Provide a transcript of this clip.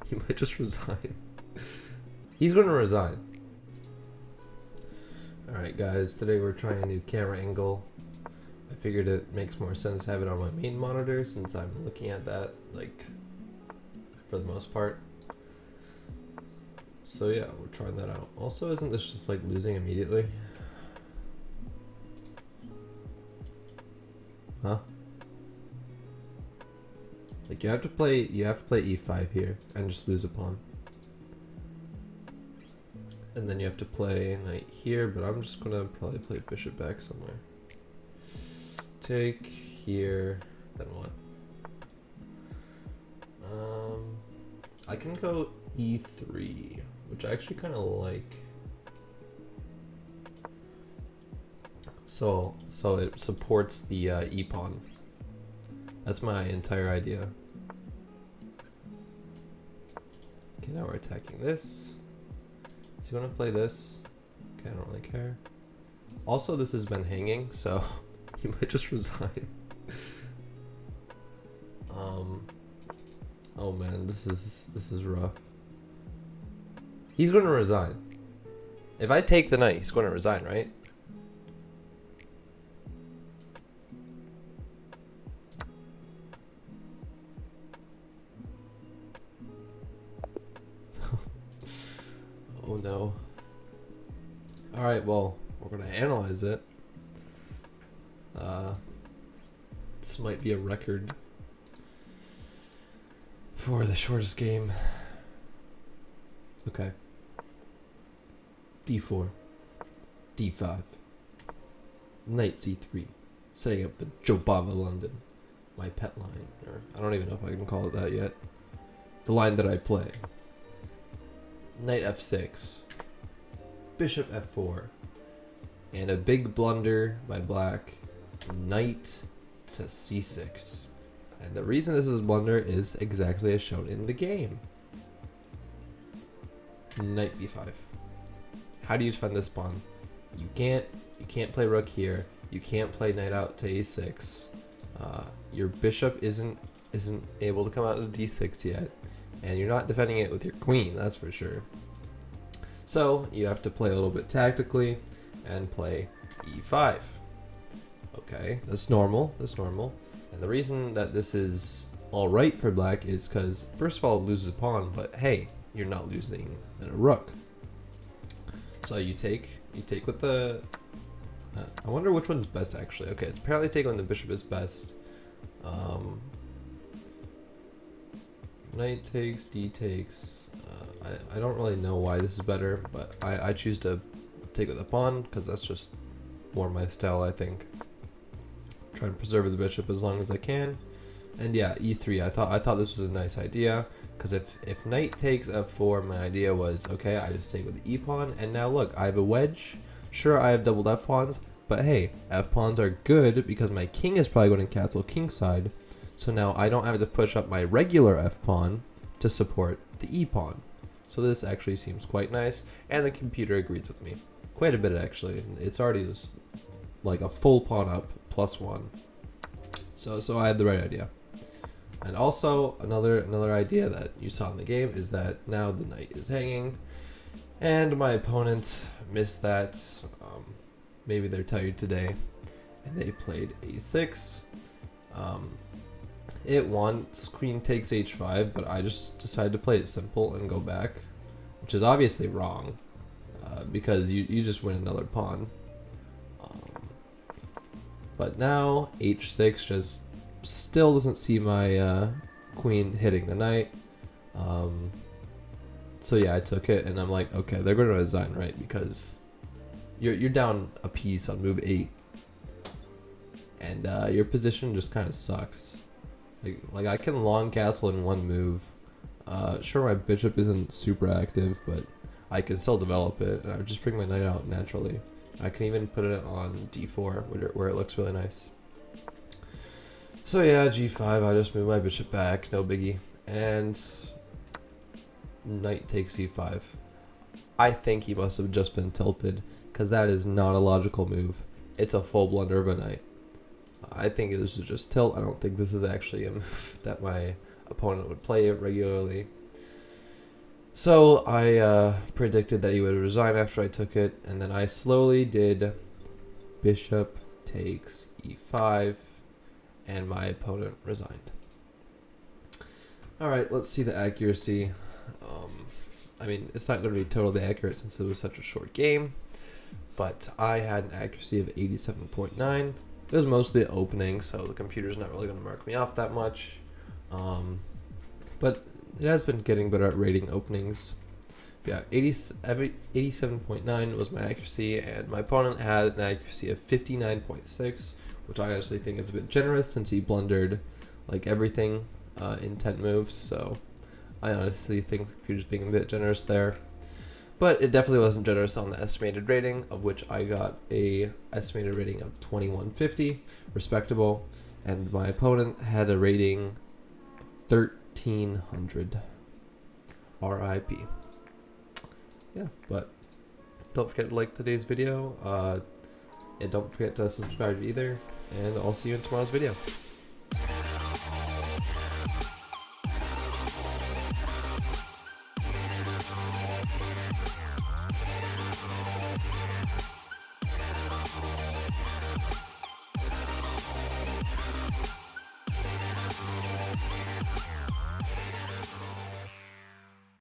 He might just resign. He's going to resign. Alright guys, today we're trying a new camera angle. I figured it makes more sense to have it on my main monitor since I'm looking at that, like, for the most part. So yeah, we're trying that out. Also, isn't this just like losing immediately? Huh? Like you have to play e5 here and just lose a pawn. And then you have to play knight here, but I'm just gonna probably play bishop back somewhere. Take here, then what? I can go e3, which I actually kind of like. So it supports the e pawn. That's my entire idea. Okay, now we're attacking this. Is he gonna play this? Okay, I don't really care. Also, this has been hanging, so he might just resign. Oh man, this is rough. He's gonna resign. If I take the knight, he's gonna resign, right? Oh no. Alright, well, we're gonna analyze it. This might be a record for the shortest game. Okay. d4, d5, knight c3, setting up the Jobava London, my pet line, or I don't even know if I can call it that yet. The line that I play. Knight f6, bishop f4, and a big blunder by black, knight to c6. And the reason this is a blunder is exactly as shown in the game. Knight b5. How do you defend this pawn? You can't play rook here. You can't play knight out to a6. Your bishop isn't able to come out to d6 yet, and you're not defending it with your queen, that's for sure. So you have to play a little bit tactically and play e5. Okay, that's normal. And the reason that this is all right for black is because first of all it loses a pawn, but hey, you're not losing a rook. So you take with the. I wonder which one's best actually. Okay, it's apparently taking when the bishop is best. Knight takes, d takes. I don't really know why this is better, but I choose to take with the pawn because that's just more my style, I think. Try and preserve the bishop as long as I can. And yeah, e3. I thought this was a nice idea because if knight takes f4, my idea was okay. I just take with the e pawn, and now look, I have a wedge. Sure, I have doubled f pawns, but hey, f pawns are good because my king is probably going to castle kingside. So now I don't have to push up my regular f pawn to support the e pawn. So this actually seems quite nice, and the computer agrees with me quite a bit actually. It's already just like a full pawn up +1. So I had the right idea. And also another idea that you saw in the game is that now the knight is hanging, and my opponent missed that. Maybe they're tired today, and they played a6. It wants queen takes h5, but I just decided to play it simple and go back, which is obviously wrong, because you just win another pawn. But now h6 just still doesn't see my queen hitting the knight. So yeah, I took it, and I'm like, okay, they're going to resign, right? Because you're down a piece on move 8, and your position just kind of sucks. Like I can long castle in one move. Sure, my bishop isn't super active, but I can still develop it, and I would just bring my knight out naturally. I can even put it on d4 where it looks really nice. So yeah, g5, I just move my bishop back, no biggie. And knight takes e5. I think he must have just been tilted, because that is not a logical move. It's a full blunder of a knight. I think this is just tilt. I don't think this is actually a move that my opponent would play regularly. So I predicted that he would resign after I took it, and then I slowly did bishop takes e5, and my opponent resigned. Alright, let's see the accuracy. I mean, it's not going to be totally accurate since it was such a short game, but I had an accuracy of 87.9. It was mostly the opening, so the computer's not really going to mark me off that much. But it has been getting better at rating openings. Yeah, 87.9 was my accuracy, and my opponent had an accuracy of 59.6, which I actually think is a bit generous since he blundered like everything in 10 moves. So I honestly think the computer's being a bit generous there. But it definitely wasn't generous on the estimated rating, of which I got a estimated rating of 2150, respectable, and my opponent had a rating of 1300. RIP. Yeah, but don't forget to like today's video. And don't forget to subscribe either, and I'll see you in tomorrow's video.